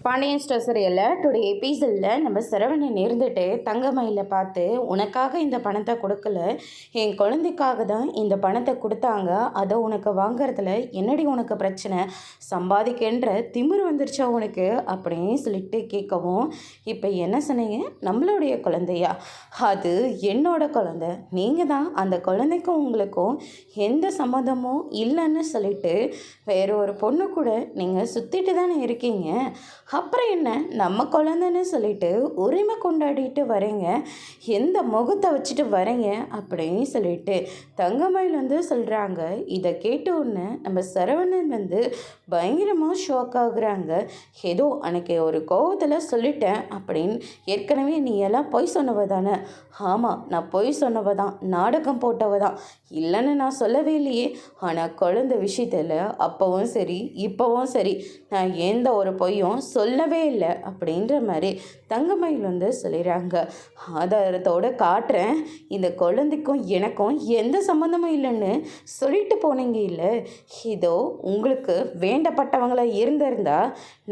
Pandian store சீரியலில் today எபிசோடில் நம்ம சரவணன் இருந்துட்டு தங்கமயில பார்த்து, உனக்காக இந்த பணத்தை கொடுக்கல, என் குழந்தைக்காக தான் இந்த பணத்தை கொடுத்தாங்க, அதை உனக்கு வாங்குறதுல என்னடி உனக்கு பிரச்சனை, சம்பாதிக்கின்ற திமிரு வந்துருச்சா உனக்கு அப்படின்னு சொல்லிட்டு கேட்கவும், இப்போ என்ன சொன்னீங்க, நம்மளுடைய குழந்தையா, அது என்னோட குழந்தை, நீங்கள் தான் அந்த குழந்தைக்கும் உங்களுக்கும் எந்த சம்மந்தமும் இல்லைன்னு சொல்லிட்டு வேற ஒரு பொண்ணு கூட நீங்கள் சுற்றிட்டு தானே இருக்கீங்க, அப்புறம் என்ன நம்ம குழந்தைன்னு சொல்லிட்டு உரிமை கொண்டாடிட்டு வரீங்க, எந்த முகத்தை வச்சுட்டு வரீங்க அப்படின்னு சொல்லிட்டு தங்கமயில் சொல்கிறாங்க. இதை கேட்ட உடனே நம்ம சரவணன் பயங்கரமாக ஷாக் ஆகுறாங்க. ஏதோ அன்னைக்கு ஒரு கோவத்தில் சொல்லிட்டேன் அப்படின்னு, ஏற்கனவே நீ எல்லாம் பொய் சொன்னவ தானே? ஆமாம், நான் பொய் சொன்னவ தான், நாடகம் போட்டவ தான், இல்லைன்னு நான் சொல்லவே இல்லையே. ஆனால் குழந்தை விஷயத்தில் அப்போவும் சரி இப்போவும் சரி நான் எந்த ஒரு பொய்யும் சொல்லவே இல்லை அப்படின்ற மாதிரி தங்கமயில் சொல்லிடுறாங்க. ஆதாரத்தோடு காட்டுறேன், இந்த குழந்தைக்கும் எனக்கும் எந்த சம்மந்தமும் இல்லைன்னு சொல்லிட்டு போனீங்க இல்லை, இதோ உங்களுக்கு வேண்டப்பட்டவங்களா இருந்திருந்தா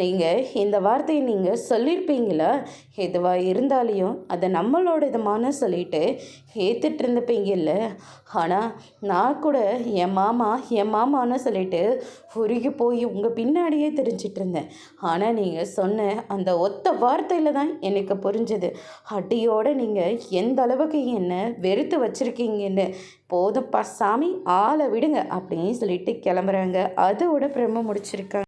நீங்கள் இந்த வார்த்தையை நீங்கள் சொல்லியிருப்பீங்களா, எதுவாக இருந்தாலையும் அதை நம்மளோட இதுமான சொல்லிட்டு ஏற்றுட்டு இருந்துப்பீங்கல்ல. ஆனால் நான் கூட என் மாமான்னு சொல்லிட்டு உருகி போய் உங்கள் பின்னாடியே தெரிஞ்சிட்டு இருந்தேன். ஆனால் நீங்கள் சொன்ன அந்த ஒத்த வார்த்தையில் தான் எனக்கு புரிஞ்சுது, அடியோடு நீங்கள் எந்த அளவுக்கு என்னை வெறுத்து வச்சுருக்கீங்கன்னு. போதும்ப்பா சாமி, ஆளை விடுங்க அப்படின்னு சொல்லிட்டு கிளம்புறாங்க. அதோட பிரம்ம முடிச்சிருக்காங்க.